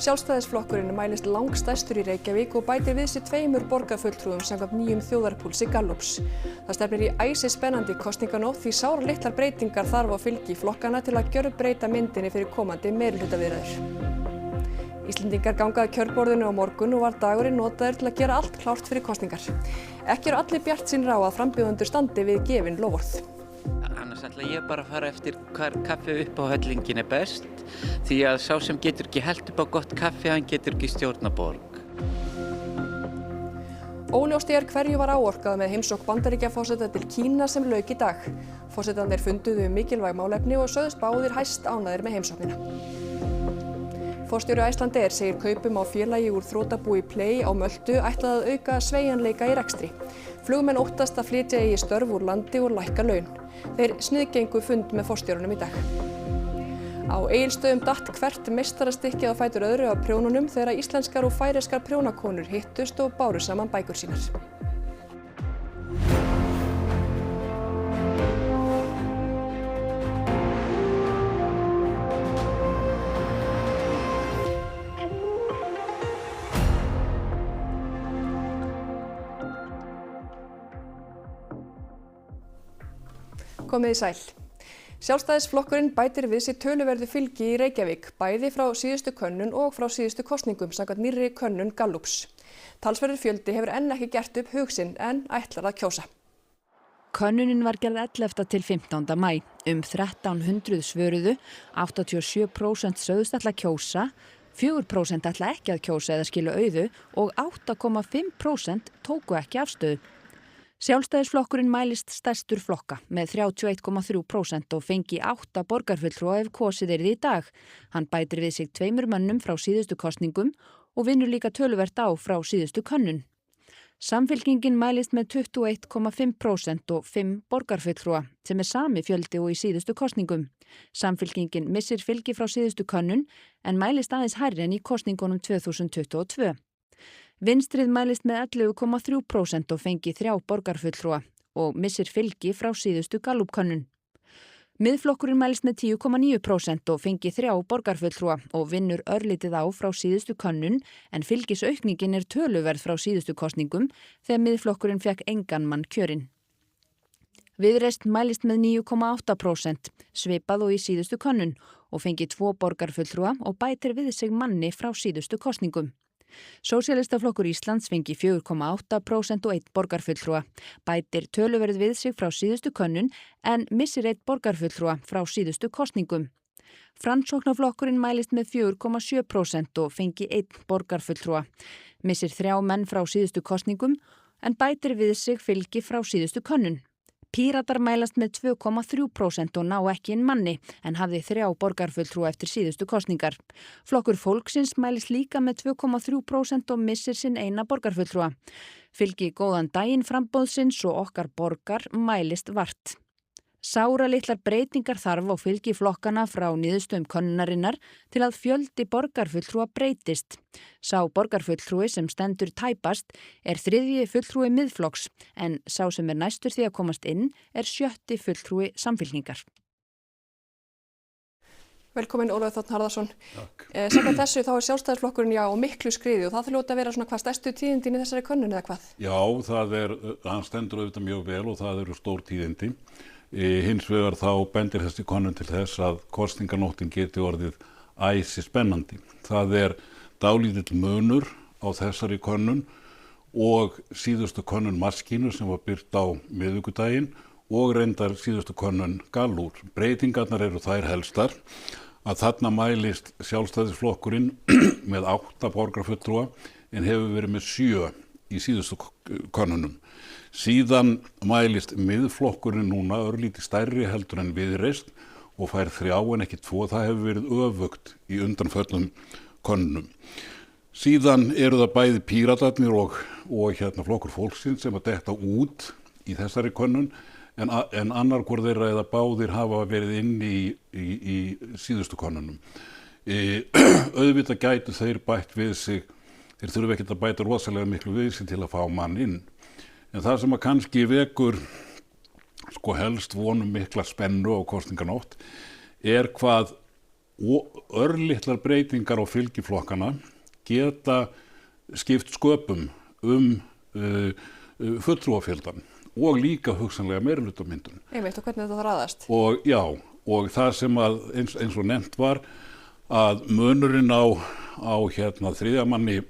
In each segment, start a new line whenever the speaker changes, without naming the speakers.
Sjálfstæðisflokkurinn mælist langstærstur í Reykjavík og bætir við sig 2 borgarfulltrúum samkvæmt nýjum þjóðarpúlsi Gallups. Það stefnir í æsispennandi kosninganótt því sáralitlar breytingar þarf á fylgi flokkana til að gjörbreyta myndinni fyrir komandi meirihlutaviðræður. Íslendingar ganga að kjörborðinu á morgun og var dagurinn notaður til að gera allt klárt fyrir kosningar. Ekki eru allir bjartsýnir á að frambjóðendur standi við gefin loforð.
Annars ætla ég bara að fara eftir hvar kaffi upp á höllingin best, því að sá sem getur ekki hellt upp á gott kaffi, hann getur ekki stjórnað borg.
Óljóst hverju var áorkað með heimsókn Bandaríkjaforseta til Kína sem lauk í dag. Forsetarnir funduðu mikilvæg málefni og sögðust báðir hæst ánægðir með heimsóknina. Forstjóri Icelandair segir kaupum á félagi úr þrotabúi Play á Möltu ætlað að auka sveigjanleika í rekstri. Flugmenn óttast að flytja eigi störf úr landi og lækka laun. Þeir sniðgengu fund með forstjórunum í dag. Á Egilsstöðum datt hvert meistarastykkið á fætur öðru af prjónunum þegar íslenskar og færeyskar prjónakonur hittust og báru saman bækur sínar. Komið í sæl. Sjálfstæðisflokkurinn bætir við sig töluverðu fylgi í Reykjavík, bæði frá síðustu könnun og frá síðustu kosningum samkvæmt nýrri könnun Gallups. Talsverður fjöldi hefur enn ekki gert upp hug sinn en ætlar að kjósa.
Könnunin var gerð 11. til 15. maí. 1300 svöruðu, 87% sögðust ætla að kjósa, 4% ætla ekki að kjósa eða skilu auðu og 8,5% tóku ekki afstöðu. Sjálfstæðisflokkurinn mælist stærstur flokka með 31,3% og fengi 8 borgarfulltrúa ef kosið yrði í dag. Hann bætir við sig 2 mönnum frá síðustu kosningum og vinnur líka töluvert á frá síðustu könnun. Samfylkingin mælist með 21,5% og 5 borgarfulltrúa sem sami fjöldi og í síðustu kosningum. Samfylkingin missir fylgi frá síðustu könnun en mælist aðeins hærri en í kosningunum 2022. Vinstrið mælist með 11,3% og fengi 3 borgarfulltrúa og missir fylgi frá síðustu Gallup-könnun. Miðflokkurinn mælist með 10,9% og fengi 3 borgarfulltrúa og vinnur örlítið á frá síðustu könnun en fylgisaukningin töluverð frá síðustu kosningum þegar miðflokkurinn fekk engan mann kjörinn. Viðreisn mælist með 9,8%, svipað og í síðustu könnun og fengi 2 borgarfulltrúa og bætir við sig manni frá síðustu kosningum. Sósíalistaflokkur Íslands fengi 4,8% og 1 borgarfulltrúa, bætir töluverð við sig frá síðustu könnun en missir 1 borgarfulltrúa frá síðustu kosningum. Framsóknarflokkurinn mælist með 4,7% og fengi 1 borgarfulltrúa, missir 3 menn frá síðustu kosningum en bætir við sig fylgi frá síðustu könnun. Píratar mælast með 2,3% og ná ekki inn manni en hafði 3 borgarfulltrúa eftir síðustu kosningar. Flokkur fólksins mælist líka með 2,3% og missir sinn eina borgarfulltrúa. Fylgi góðan daginn framboðsins og okkar borgar mælist vart. Sáralitlar breytingar þarf á fylgi flokkana frá niðurstöðum könnunarinnar til að fjöldi borgarfulltrúa breytist. Sá borgarfulltrúi sem stendur tæpast 3. fulltrúi Miðflokks en sá sem næstur því að komast inn 7. fulltrúi Samfylkingar.
Velkomin Ólafur Þ. Harðarson.
Takk.
Samkvæmt þessu þá Sjálfstæðisflokkurinn á miklu skriði og það hljóta að vera svona hvað stærstu tíðindin í þessari könnun eða hvað?
Já, hann stendur auðvitað mjög vel og það eru stór tíðindi. Hins vegar þá bendir þessi könnun til þess að kosninganóttin geti orðið æsispennandi. Það dálítill munur á þessari könnun og síðustu könnun Maskínu sem var birt á miðvikudaginn og reyndar síðustu könnun Gallups. Breytingarnar eru þær helstar að þarna mælist Sjálfstæðisflokkurinn með 8 borgarfulltrúa en hefur verið með 7 í síðustu könnunum. Síðan mælist miðflokkurinn núna örlítið stærri heldur en Viðreisn og fær 3 en ekki 2. Það hefur verið öfugt í undanföllum könnunum. Síðan eru það bæði Píratarnir og flokkur fólksins sem að detta út í þessari könnun en annar hvor þeirra eða báðir hafa verið inn í síðustu könnunum. Auðvitað gætu þeir bætt við sig, þeir þurfa ekkert að bæta rosalega miklu við sig til að fá mann inn. En það sem að kannski vekur helst vonum mikla spennu á kosninganótt hvað og örlitlar breytingar á fylgiflokkana geta skipt sköpum fulltrúafjöldan og líka hugsanlega meirihlutamyndun.
Einmitt, og hvernig þetta þarf aðast?
Og já, og það sem að eins og nefnt var að munurinn á þriðja manni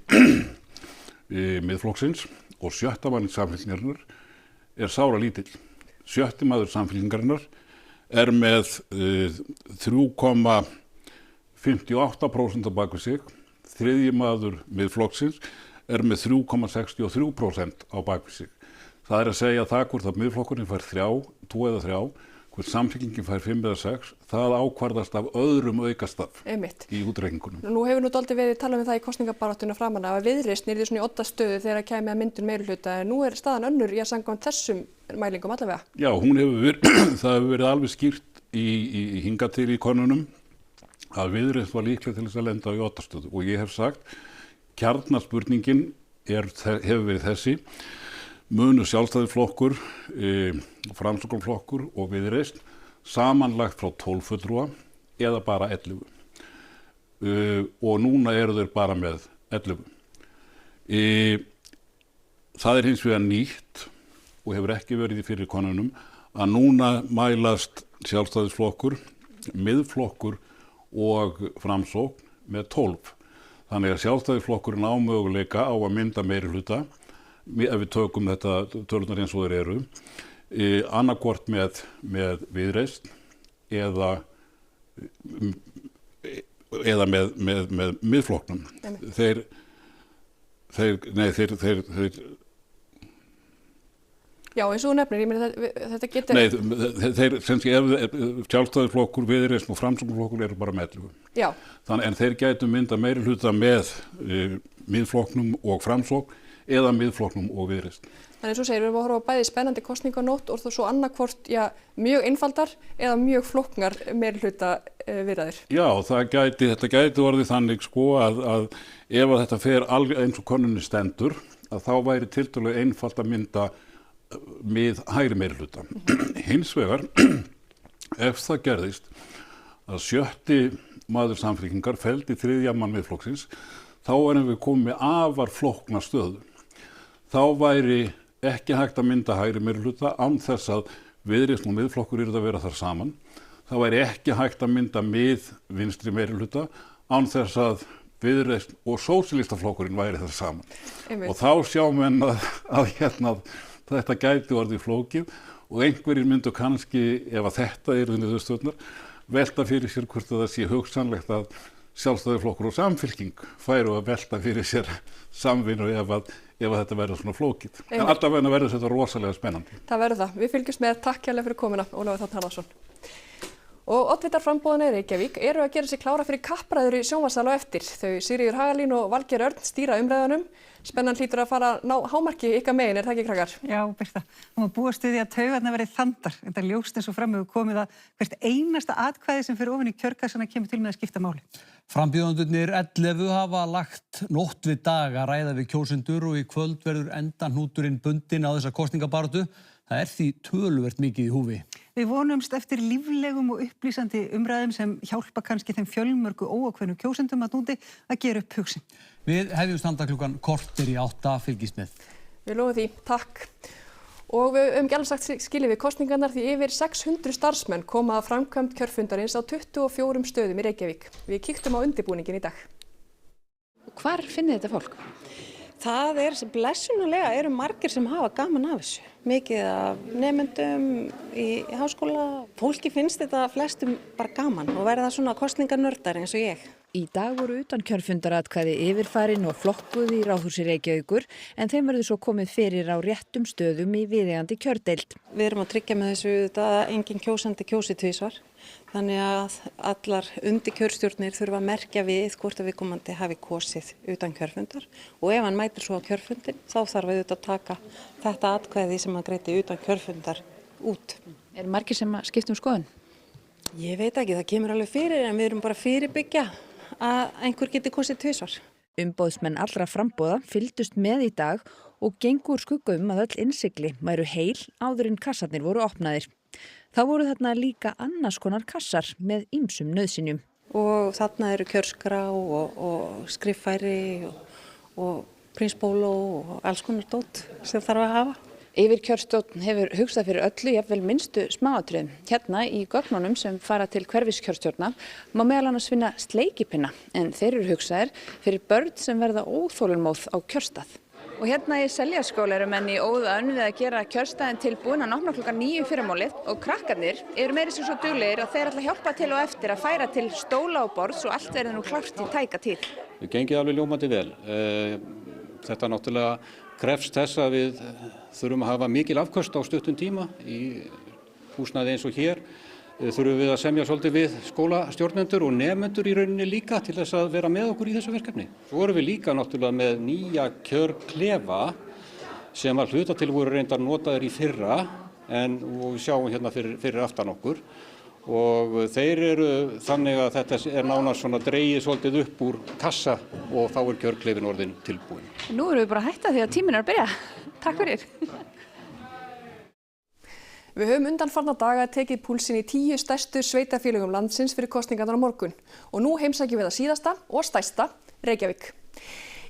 Miðflokksins og sjötta manni Samfylkingarinnar sára lítill. Sjötti maður Samfylkingarinnar með 3,58% á bak við sig, þriðji maður Miðflokksins með 3,63% á bak við sig. Það að segja það hvort að Miðflokkurinn fær 2 eða 3, hvort Samfylkingin fær 5 eða 6, það ákvarðast af öðrum aukastaf í útreikningunum.
Nú hefur dálítið verið talað um það í kosningabaráttuna framan af að Viðreisn yrði svona í oddstöðu þegar kæmi að myndun meirihluta, en nú staðan önnur í að samkvæmt þessum mælingum allavega. Já,
það hefur verið alveg skýrt í hingað til í konunum að Viðreisn var líklega til þess að lenda í oddstöðu og ég hef sagt, kjarnaspurningin hefur verið þessi: munu Sjálfstæðisflokkur, Framsóknarflokkur og Viðreisn samanlagt frá 12 fulltrúa eða bara 11. Og núna eru þeir bara með 11. Það hins vegar nýtt og hefur ekki verið í fyrir konunum að núna mælast Sjálfstæðisflokkur, Miðflokkur og Framsókn með 12. Þannig að Sjálfstæðisflokkurinn á möguleika á að mynda meirihluta ef við tökum þetta tölunar eins og þeir eru, annarkvort með Viðreisn eða með Miðflokknum. Þeir
Já, eins og þú nefnir, ég meina þetta getur...
Nei, ef Sjálfstæðisflokkur, Viðreisn og Framsóknarflokkur eru bara með 11. Já. En þeir gætu mynda meirihluta með Miðflokknum og Framsókn eða Miðflokknum og Viðreisn.
Þannig eins og segir, við erum að horfa á bæði spennandi kosninganótt og svo annarkvort mjög einfaldar eða mjög flóknar meirihluta viðræður. Já,
þetta gæti orðið þannig að ef þetta fer alveg eins og konunni stendur, að þá væri tiltölulega einfalt að mynda hægri meirihluta. Hins vegar, ef það gerðist að sjötti maður Samfylkingar felldi þriðja mann Miðflokksins, þá erum við komið með afar flókna stöðu. Þá væri ekki hægt að mynda hægri meirihluta án þess að Viðreisn og Miðflokkur yrðu að vera þar saman. Það væri ekki hægt að mynda vinstri meirihluta án þess að Viðreisn og Sósíalistaflokkurinn væri þar saman. Og þá sjá menn að þetta gæti orðið flókið og einhverjir myndu kannski, ef að þetta eru niðurstöðurnar, velta fyrir sér hvort það sé hugsanlegt að Sjálfstæðisflokkur og Samfylking færu að velta fyrir sér samvinnu ef þetta verður svona flókið. En alltaf verður þetta rosalega spennandi.
Það verður það. Við fylgjumst með. Takk kærlega fyrir komuna, Ólafur Þ. Harðarson. Og oddvitar framboðanna í Reykjavík eru að gera sig klára fyrir kappræður í sjónvarpssal á eftir. Þau Sigríður Hagalín og Valgeir Örn stýra umræðunum. Spennan hlýtur að fara að ná hámarki ykkar megin, er það ekki, krakkar?
Já, Birta. Það má búast við því að taugarnar verði þandar. Þetta ljóst eins og fram hefur komið að hvert einasta atkvæði sem fer ofan í kjörkassana kemur til með að skipta máli.
Frambjóðendurnir 11 hafa lagt nótt við dag að ræða við kjósendur og í kvöld verður endahnúturinn bundinn á þessa kosningabaráttu. Það því töluvert mikið í húfi.
Við vonumst eftir líflegum og upplýsandi umræðum sem hjálpa kannski þeim fjölmörgu óákveðnu kjósendum að núti að gera upp hugsin.
Við hefjum standa klukkan korter í 8, fylgist með.
Við lofum því, takk. Og við höfum ekki alveg sagt skilið við kosningarnar því yfir 600 starfsmenn koma að framkvæmd kjörfundarins á 24 stöðum í Reykjavík. Við kíktum á undirbúningin í dag.
Hvar finnið þetta fólk?
Það blessunarlega eru margir sem hafa gaman af þessu. Mikið af nemendum í háskóla. Fólki finnst þetta flestum bara gaman og verða svona kosninganördar eins og ég.
Í dag voru utankjörfundaratkvæði yfirfarin og flokkuð í Ráðhúsi Reykjavíkur en þeim verður svo komið fyrir á réttum stöðum í viðeigandi kjördeild.
Við erum að tryggja með þessu að engin kjósandi kjósi tvisvar. Þannig að allar undirkjörstjórnir þurfa að merkja við hvort að viðkomandi hafi kosið utan kjörfundar og ef hann mætir svo á kjörfundin þá þarf auðvitað að taka þetta atkvæði sem hann greiddi utan kjörfundar út.
Er margir sem skipta skoðun?
Ég veit ekki, það kemur alveg fyrir en við erum bara fyrirbyggja að einhver geti kosið tvisvar.
Umboðsmenn allra framboða fylgdust með í dag og gengu úr skugga að öll innsigli væru heil áður en kassarnir voru opnaðir. Þá voru þarna líka annars konar kassar með ýmsum nauðsynjum.
og þarna eru kjörskrá og skriffæri og prínsbóló og alls konar dót sem þarf að hafa.
Yfirkjörstjórn hefur hugsað fyrir öllu, jafnvel minnstu smáatriðum. Hérna í gögnunum sem fara til hverfiskjörstjórna má meðal annars finna sleikipinna, en þeir eru hugsaðir fyrir börn sem verða óþolinmóð á kjörstað. Og hérna í Seljaskóla eru menn í óðaönn við að gera kjörstaðinn tilbúin að opna klukkan 9 í fyrramálið og krakkarnir eru meira svo duglegir að þeir ætla að hjálpa til og eftir að færa til stóla og borð svo allt verði nú klárt í tæka tíð.
Það gengið alveg ljómandi vel. Þetta náttúrulega krefst þess að við þurfum að hafa mikil afköst á stuttum tíma í húsnæði eins og hér. Þurfum við að semja svolítið við skólastjórnendur og nemendur í rauninni líka til þess að vera með okkur í þessu verkefni. Svo erum við líka náttúrulega með nýja kjörklefa sem að hluta til voru reyndar notaðir í fyrra og við sjáum hérna fyrir aftan okkur. Og þeir eru þannig að þetta er nánast svona dregið svolítið upp úr kassa og þá er kjörklefin orðin tilbúin.
Nú erum við bara að hætta því að tíminn er að byrja. Takk fyrir.
Við höfum undanfarna daga tekið púlsinn í 10 stærstu sveitarfélögum landsins fyrir kosningarnar á morgun og nú heimsækjum við það síðasta og stærsta, Reykjavík.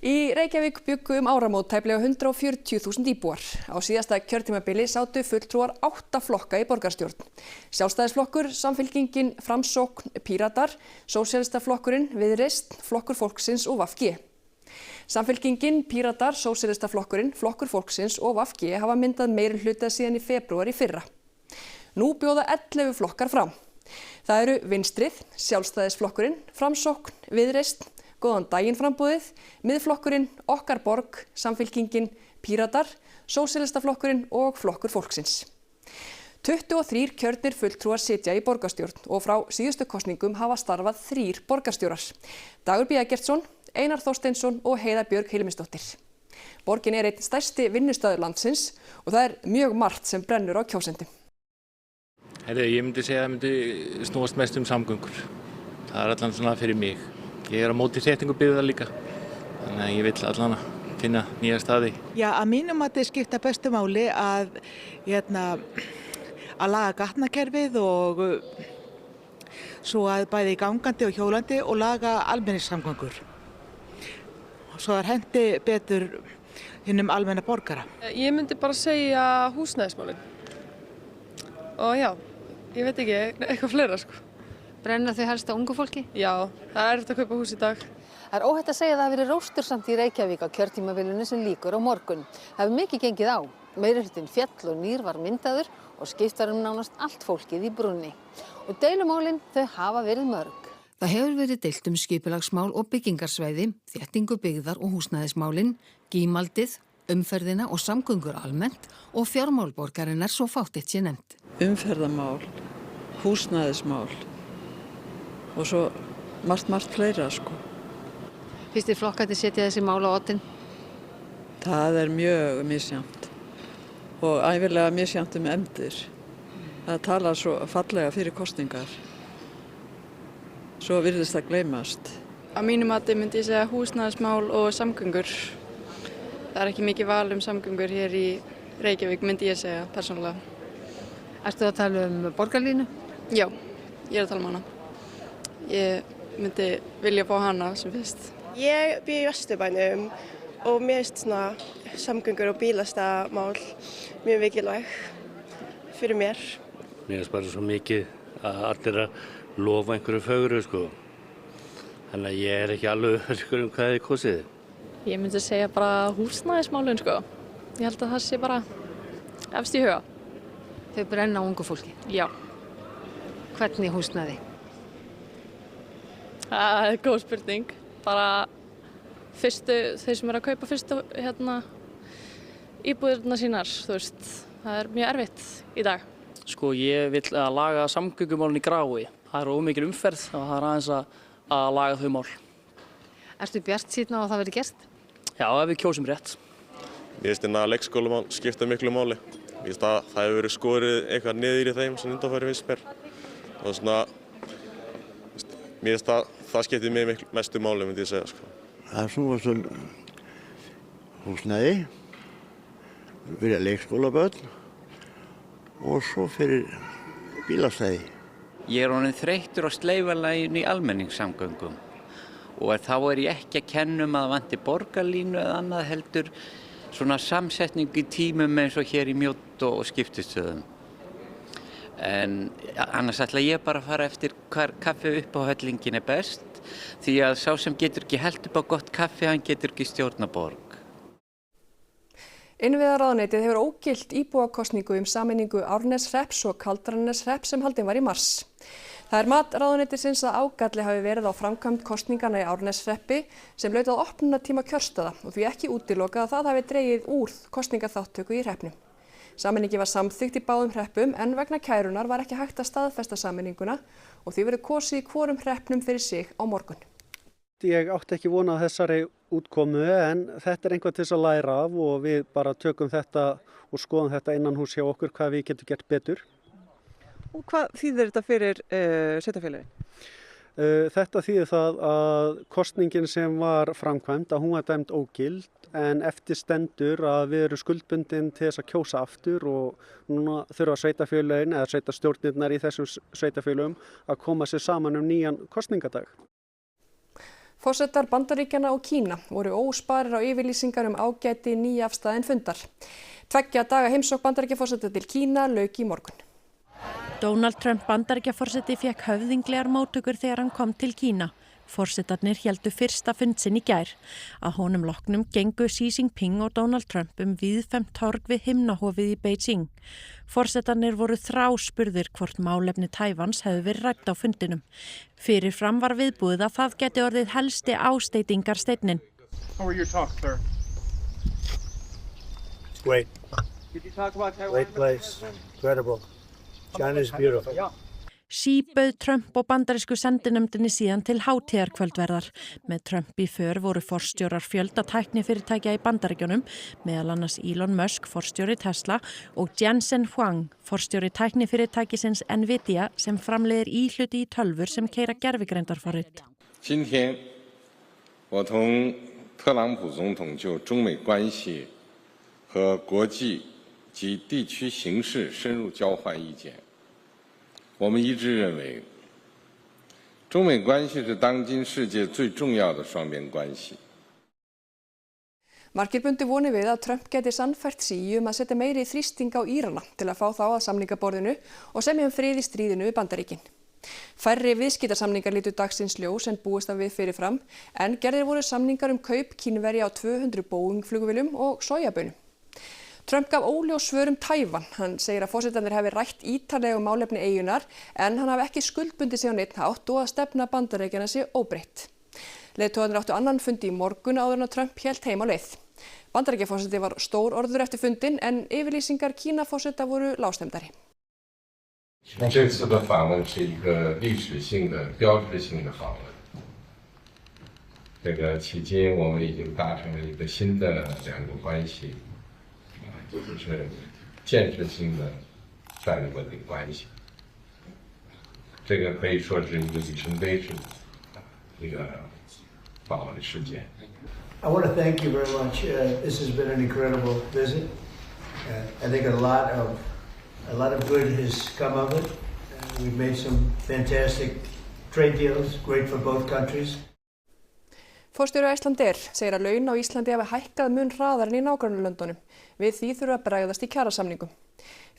Í Reykjavík bjuggu áramót tæplega 140.000 íbúar. Á síðasta kjörtímabili sátu fulltrúar 8 flokka í borgarstjórn. Sjálfstæðisflokkur, Samfylkingin, Framsókn, Píratar, Sósíalistaflokkurinn, Viðreisn, Flokkur fólksins og VG. Samfylkingin, Píratar, Sósíalistaflokkurinn, Flokkur fólksins og VG hafa myndað meirihluta síðan í febrúar í fyrra. Nú bjóða 11 flokkar fram. Það eru Vinstrið, Sjálfstæðisflokkurinn, Framsókn, Viðreisn, Góðan daginn framboðið, Miðflokkurinn, Okkar borg, Samfylkingin, Píratar, Sósíalistaflokkurinn og Flokkur fólksins. 23 kjörnir fulltrúar sitja í borgarstjórn og frá síðustu kosningum hafa starfað 3 borgarstjórar. Dagur B. Eggertsson, Einar Þorsteinsson og Heiða Björg Hilmisdóttir. Borgin er einn stærsti vinnustaður landsins og það er mjög margt sem brennur á kjósendum.
Ég myndi segja að það myndi snúast mest samgöngur. Það er allan svona fyrir mig. Ég er á móti þéttingu byggðar líka, þannig að ég vill allan að finna nýja staði.
Já, að mínum að þetta skipta bestu máli að laga gatnakerfið og svo að bæði gangandi og hjólandi og laga almenningssamgöngur. Svo það hendi betur hinnum almenna borgara.
Ég myndi bara segja húsnæðismálin. Og já, ég veit ekki, eitthvað fleira sko.
Brenna þau helst á ungu fólki?
Já, það er eftir að kaupa hús í dag.
Það er óhætt að segja að það hafi verið róstursamt í Reykjavík á kjörtímabilinu sem lýkur á morgun. Það hefur mikið gengið á. Meirihlutinn féll og nýr var myndaður og skipt var nánast allt fólkið í brúnni. Og deilumálin þau hafa verið mörg.
Það hefur verið deilt skipulagsmál og byggingarsvæði, þéttingu byggðar og húsnæðismálin, gímaldið, umferðina og samgöngur almennt og fjármál borgarinnar svo fátt eitt sé nefnt.
Umferðamál, húsnæðismál og svo margt fleira sko.
Finnst þér flokkandi setja þessi mál á oddinn?
Það er mjög misjafnt og ævinlega misjafnt efndir. Það talar svo fallega fyrir kosningar. Svo virðist það gleymast.
Á mínu mati myndi ég segja húsnæðismál og samgöngur. Það er ekki mikið val samgöngur hér í Reykjavík, myndi ég segja persónulega.
Ertu að tala borgarlínu?
Já, ég er að tala hana. Ég myndi vilja fá hana sem fyrst.
Ég bý í Vesturbænum og mér finnst svona samgöngur og bílastæðamál mjög mikilvæg fyrir mér.
Mér finnst bara svo mikið að allir að lofa einhverju fögru sko. Þannig að ég er ekki alveg öryggur hvað þið kosið.
Ég myndi segja bara húsnæðismálin sko. Ég held að það sé bara efst í huga.
Þau brenna á ungu fólki?
Já.
Hvernig húsnæði?
Það er góð spurning. Bara þeir sem eru að kaupa fyrstu íbúðirna sínar, þú veist, það er mjög erfitt í dag.
Sko, ég vil að laga samgöngumálin í Grái. Það er ómikil umferð og það er aðeins að laga þau mál.
Ertu bjartsýnn á að það verði gert?
Já, ef við kjósum rétt.
Mér finnst að leikskólamál skipta miklu máli. Mér finnst að það hefur verið skorið eitthvað niður í þeim sem undanfæri finnst mér. Og svona, mér finnst að það skiptir mig mestu máli, myndi ég segja. Sko.
Það er svona húsnæði, fyrir leikskólabörn og svo fyrir bílastæði.
Ég orðinn þreyttur á sleifarlaginu í almenningssamgöngum og þá ég ekki að kenna að vanti borgarlínu eða annað heldur svona samsetningu í tímum eins og hér í Mjódd og skiptistöðum. En annars ætla ég bara að fara eftir hvar kaffi upp á höllingin best því að sá sem getur ekki hellt upp á gott kaffi, hann getur ekki stjórna borg.
Innviðaráðuneytið hefur ógilt íbúakosningu sameiningu Árneshrepps og Kaldraneshrepps sem haldin var í mars. Það mat ráðuneytisins að ágalli hafi verið á framkvæmd kosningana í Árneshreppi sem laut að opnunartíma kjörstaða og því ekki útilokað að það hafi dregið úr kosningaþáttöku í hreppnum. Sameiningi var samþykkt í báðum hreppum en vegna kærunar var ekki hægt að staðfesta sameininguna og því verður kosið í hvorum hreppnum fyrir sig á morgun.
Ég átti ekki vona á þessari útkomu en þetta einhvað til þess að læra af og við bara tökum þetta og skoðum þetta innan hús hjá okkur hvað við getum gert betur.
Og hvað þýðir þetta fyrir sveitarfélagið?
Þetta þýðir það að kosningin sem var framkvæmd að hún var dæmd ógild en eftir stendur að við erum skuldbundin til þess að kjósa aftur og núna þurfa sveitarfélögin eða sveitarstjórnirnar í þessum sveitarfélögum að koma sér saman nýjan kosningadag.
Forsetar Bandaríkjanna og Kína voru ósparir á yfirlýsingar ágæti nýafstaðin fundar. 2 daga heimsókn Bandaríkjaforseta til Kína lauk í morgun.
Donald Trump Bandaríkjaforseti fékk höfðinglegar móttökur þegar hann kom til Kína. Forsetarnir héldu fyrsta fund sinn í gær. Að honum loknum gengu Xi Jinping og Donald Trump víðfemt torg við himnahofið í Beijing. Forsetarnir voru þráspurðir hvort málefni Taívans hefðu verið rædd á fundinum. Fyrirfram var viðbúið að það geti orðið helsti ásteytingarsteinninn.
Great. Great place. Incredible. China is beautiful.
Xi bauð Trump og bandarísku sendinefndinni síðan til hátíðarkvöldverðar. Með Trump í för voru forstjórar fjölda tæknifyrirtækja í Bandaríkjunum, meðal annars Elon Musk, forstjóri Tesla, og Jensen Huang, forstjóri tæknifyrirtækisins Nvidia sem framleiðir íhluti í tölvur sem keyra gervigreindarforrit.
今天我同特朗普总统就中美关系和国际及地区形势深入交换意见。我们一致认为，中美关系是当今世界最重要的双边关系。
Margir bundu vonir við að Trump geti sannfært Xi að setja meiri þrýsting á Írana til að fá þá að samningaborðinu og semja frið í stríðinu við Bandaríkin. Færri viðskiptasamningar litu dagsins ljós en búist af við fyrirfram, en gerðir voru samningar kaup Kínverja á 200 Boeing flugvélum og sojabönum. Trump gaf óljós svör Taívan. Hann segir að forsetarnir hafi rætt ítarlega málefni eyjunnar en hann hafi ekki skuldbundið sig á neinn hátt og að stefna Bandaríkjanna sé óbreytt. Leiðtogarnir áttu annan fund í morgun áður en Trump hélt heim á leið. Bandaríkjaforseti var stór orður eftir fundin en yfirlýsingar Kínaforseta voru lágstemmdari.
这次的访问是一个历史性的、标志性的访问。这个迄今我们已经达成了一个新的两国关系。 就是建设性的战略稳定关系，这个可以说是一个里程碑式的一个访问事件。
I want to thank you very much. This has been an incredible visit. I think a lot of good has come of it. We've made some fantastic trade deals, great for both countries.
Forstjóri Icelandair segir að laun á Íslandi hafi hækkað mun hraðar en í nágrannalöndunum. Við því þurfa að bregðast í kjarasamningum.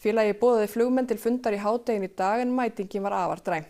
Félagið boðaði flugmenn til fundar í hádeginu í dag en mætingin var afar dræm.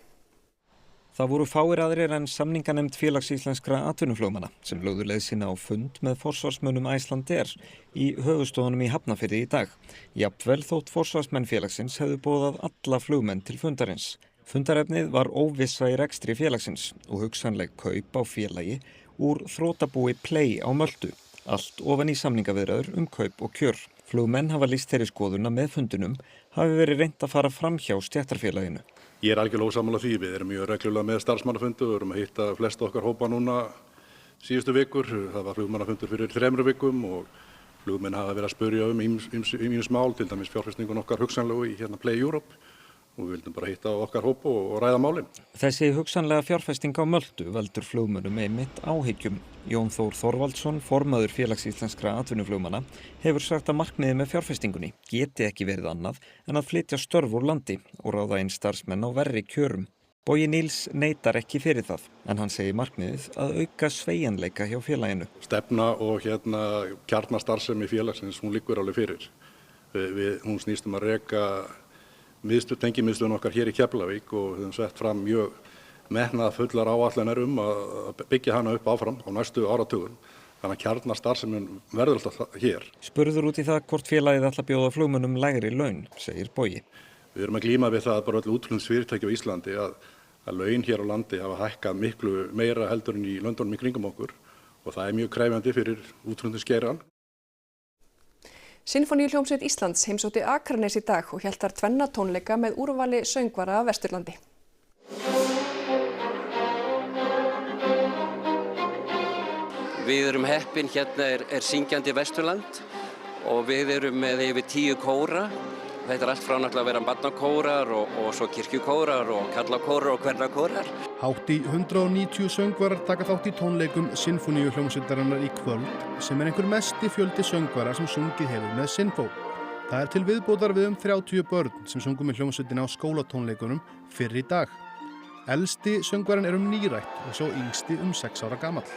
Það voru fáir aðrir en samninganefnd félags íslenskra atvinnuflugmanna sem lögðu leið sína á fund með forsvarsmönnum Icelandair í höfuðstofunum í Hafnarfirði í dag. Jafnvel þótt forsvarsmenn félagsins hefðu boðað alla flugmenn til fundarins. Fundarefnið var óvissa í rekstri félagsins og hugsanleg kaup á félagi úr þrotabúi Play á Möltu. Allt ofan í samningaviðræður kaup og kjör. Flugmenn hafa lýst þeirri skoðun að með fundunum hafi verið reynt að fara fram hjá stéttarfélaginu.
Ég algjörlega ósammála því. Við erum mjög reglulega með starfsmannafundu. Við erum að hitta flesta okkar hópa núna síðustu vikur. Það var flugmannafundur fyrir 3 vikum og flugmenn hafa verið að spyrja ýmis mál, til dæmis fjárfestingun okkar hugsanlegu í Play Europe. og við vildum bara hitta okkar hóp og ræða málin.
Þessi hugsanlega fjárfesting á Möldu veldur flugmönnum einmitt áhyggjum. Jón Þór Þorvaldsson, formaður Félags íslenskra atvinnuflugmanna, hefur sagt að markmiðið með fjárfestingunni geti ekki verið annað en að flytja störf úr landi og ráða inn starfsmenn á verri kjörum. Bogi Níls neitar ekki fyrir það, en hann segir markmiðið að auka sveigjanleika hjá félaginu.
Stefna og kjarnastarfsemi félagsins, hún liggur alveg fyrir. Hún snýst að reka tengimiðstöðin okkar hér í Keflavík og höfum sett fram mjög metnaðarfullar áætlanir að byggja hana upp áfram á næstu áratugum. Þannig að kjarnastarfsemin verður alltaf hér.
Spurður út í það hvort félagið ætla að bjóða flugmönnum lægri laun, segir Bogi.
Við erum að glíma við það bara öll útflutningsfyrirtæki á Íslandi að laun hér á landi hafa hækkað miklu meira heldur en í löndunum í kringum okkur og það er mjög krefjandi fyrir útflutningsgeirann.
Sinfóníuhljómsveit Íslands heimsótti Akranes í dag og hélt þar tvenna tónleika með úrvali söngvara af Vesturlandi.
Við erum heppin, hérna er syngjandi Vesturland og við erum með yfir 10 kóra. Þetta allt frá náttúrulega að vera barnakórar og svo kirkjukórar og karlakórar og kvennakórar.
Hátt í 190 söngvarar taka þátt í tónleikum Sinfóníuhljómsveitarinnar í kvöld sem einhver mesti fjöldi söngvara sem sungið hefur með Sinfó. Það er til viðbótar við 30 börn sem sungu með hljómsveitina á skólatónleikunum fyrr í dag. Elsti söngvarinn er nírætt og svo yngsti 6 ára gamall.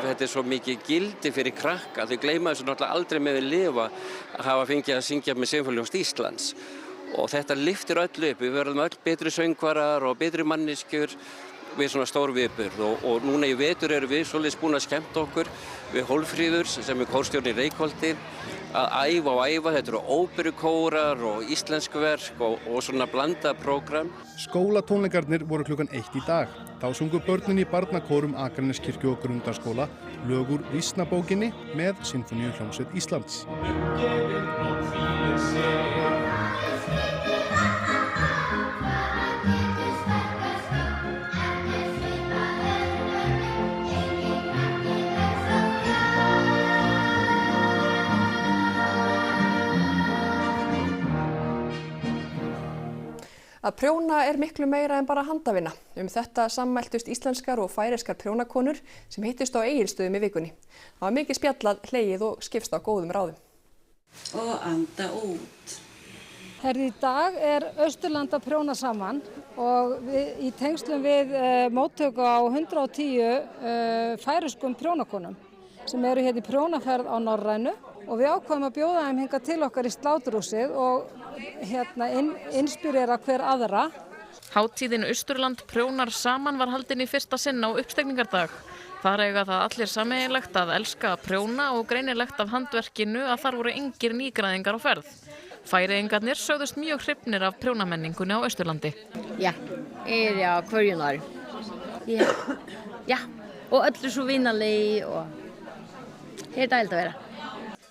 Þetta er svo mikið gildi fyrir krakka, þau gleyma þessu náttúrulega aldrei með að lifa að hafa fengið að syngja með Sinfóníuhljómsveit Íslands. Og þetta lyftir öllu upp, við verðum öll betri söngvarar og betri manneskjur við svona stór viðburð og núna í vetur erum við svolítið búin að skemmta okkur við Hólmfríður sem er kórstjórinn í Reykholti að æfa og æfa, þetta eru óperukórar og íslensk verk og svona blandað prógram.
Skólatónleikarnir voru klukkan 1 í dag. Þá sungu börnin í barnakórum Akraneskirkju og Grundaskóla lög úr Vísnabókinni með Sinfóníuhljómsveit Íslands.
Að prjóna er miklu meira en bara handavinna. Þetta sammæltust íslenskar og færeyskar prjónakonur sem hittust á Egilsstöðum í vikunni. Það var mikið spjallað, hlegið og skipst á góðum ráðum.
Og anda út.
Í dag er Austurland að prjóna saman og í tengslum við móttöku á 110 færeyskum prjónakonum sem eru hérna í prjónaferð á Norrænu og við ákváðum að bjóða þeim hingað til okkar í sláturhúsið og inspírera hver aðra.
Hátíðin Austurland prjónar saman var haldin í fyrsta sinn á uppstigningardag. Þar eiga það allir sameiginlegt að elska að prjóna og greinilegt af handverkinu að þar voru engir nýgræðingar á ferð. Færeyingarnir sögðust mjög hrifnir af prjónamenningunni á Austurlandi.
Ja, hverjunar. Ja, og öllu svo vinalegi og þetta er að vera.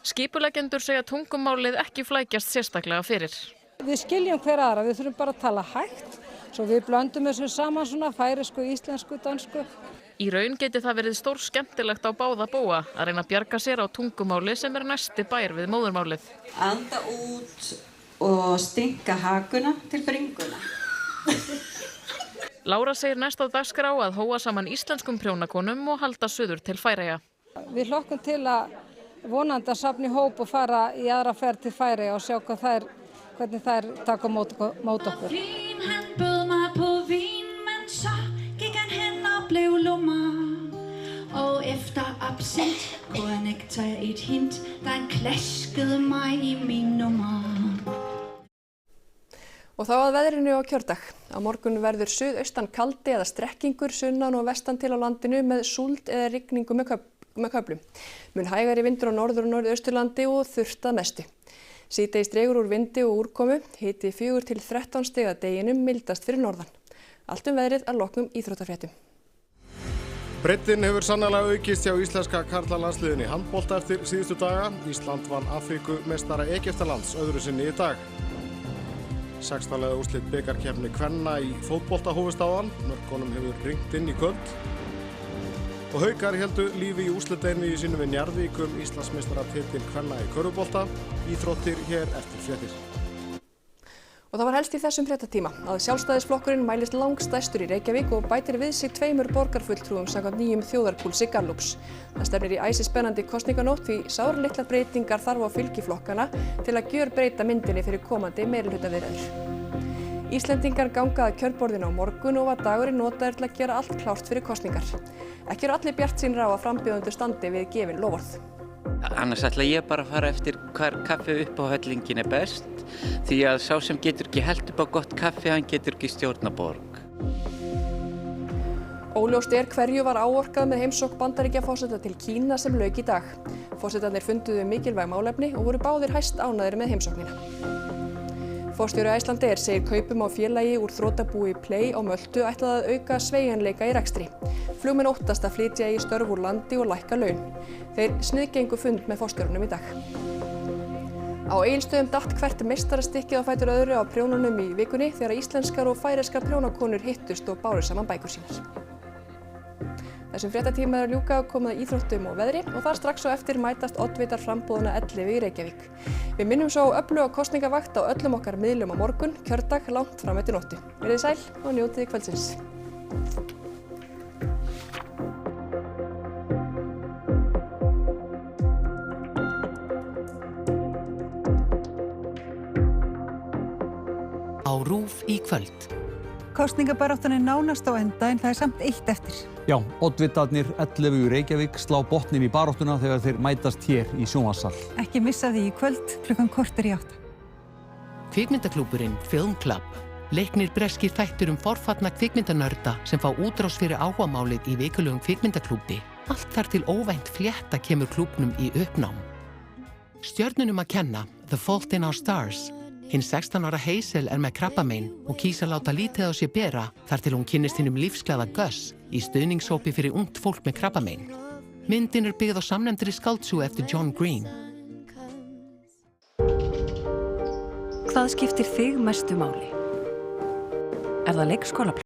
Skipuleggjendur segja tungumálið ekki flækjast sérstaklega fyrir.
Við skiljum hver aðra, við þurfum bara að tala hægt, svo við blöndum þessu saman svona færeysku, íslensku, dansku.
Í raun geti það verið stór skemmtilegt á báða bóga að reyna að bjarga sér á tungumáli sem er næsti bær við móðurmálið.
Anda út og stinka hakuna til bringuna.
Lára segir næst á dagskrá að hóa saman íslenskum prjónakonum og halda suður til Færeyja.
Við hlokkum til að vonandi að safna í hóp og fara í aðra ferð til Færeyja og sjá hvernig þær taka mót okkur.
Han bød mig på vin, men så gik han hen og blev lummer. Og efter absint kunne han ikke tage et hint, da han klaskede mig í min nummer.
Og þá að veðrinu á kjördag. Á morgun verður suðaustan kaldi eða strekkingur sunnan og vestan til á landinu með súld eða rigningu með köflum. Mun hægari vindur á norður- og norðausturlandi og þurrt að mestu. Síðdegis dregur úr vindi og úrkomu, hiti 4 til 13 stig að deginum, mildast fyrir norðan. Allt veðrið að loknum íþróttafréttum.
Breiddin hefur sannarlega aukist hjá íslenska karlalandsliðinu í handbolta eftir síðustu daga. Ísland vann Afríkumeistara Egyptalands öðru sinni í dag. 16 liða úrslit bikarkeppni kvenna í fótbolta hófust áðan. Mörkunum hefur ringt inn í kvöld. Og Haukar héldu lífi í úrslitakeppni í sínu við Njarðvík Íslandsmeistaratitil kvenna í körfubolta. Íþróttir hér eftir fréttir.
Og það var helst í þessum fréttatíma að Sjálfstæðisflokkurinn mælist langstærstur í Reykjavík og bætir við sig 2 borgarfulltrúum samkvæmt nýjum þjóðarpúlsi Gallups. Það stefnir í æsispennandi kosninganótt því sáralitlar breytingar þarf á fylgi flokkana til að gjörbreyta myndinni fyrir komandi meirihlutaviðræður. Íslendingar ganga að kjörborðinu á morgun og var dagurinn notaður til að gera allt klárt fyrir kosningar. Ekki eru allir bjartsýnir á að frambjóðendur standi við gefin loforð.
Annars ætla ég bara að fara eftir hvar kaffi uppáhöllingin er best því að sá sem getur ekki hellt upp á gott kaffi, hann getur ekki stjórna borg.
Óljóst hverju var áorkað með heimsókn Bandaríkjaforseta til Kína sem lauk í dag. Forsetarnir funduðu mikilvæg málefni og voru báðir hæst ánægðir með heimsóknina. Forstjóri Icelandair segir kaupum á félagi úr þrotabúi Play á Möltu ætlað að auka sveigjanleika í rekstri. Flugmenn óttast að flytja í störf úr landi og lækka laun. Þeir sniðgengu fund með forstjórunum í dag. Á Egilsstöðum datt hvert meistarastykkið á fætur öðru á prjónunum í vikunni þegar íslenskar og færeyskar prjónakonur hittust og báru saman bækur sínar. Þessum fréttatíma er að ljúka og komið að íþróttum og veðri og þar strax á eftir mætast oddvitar framboðuna 11 í Reykjavík. Við minnum svo á öfluga kosningavakt á öllum okkar miðlum á morgun, kjördag langt fram eftir nóttu. Verið sæl og njótið kvöldsins.
Á RÚV í kvöld.
Kosningabaráttan er nánast á enda en það er samt eitt eftir.
Já, oddvitarnir 11 í Reykjavík slá botnin í baráttuna þegar þeir mætast hér í sjónvarpssal.
Ekki missa því í kvöld klukkan korter í 8.
Kvikmyndaklúbburinn Film Club. Leiknir breskir þættir forfatna kvikmyndanörda sem fá útrás fyrir áhugamálið í vikulegum kvikmyndaklúbbi. Allt þar til óvænt flétta kemur klúbbnum í uppnám. Stjörnunum að kenna, The Fault in Our Stars. Hinn 16 ára Hazel með krabbamein og kýs að láta lítið á sér bera þar til hún kynnist hinum lífsglaða Gus í stuðningshópi fyrir ungt fólk með krabbamein. Myndin er byggð á samnefndri skáldsögu eftir John Green.
Hvað skiptir þig mestu máli? Er það leikskólapláss?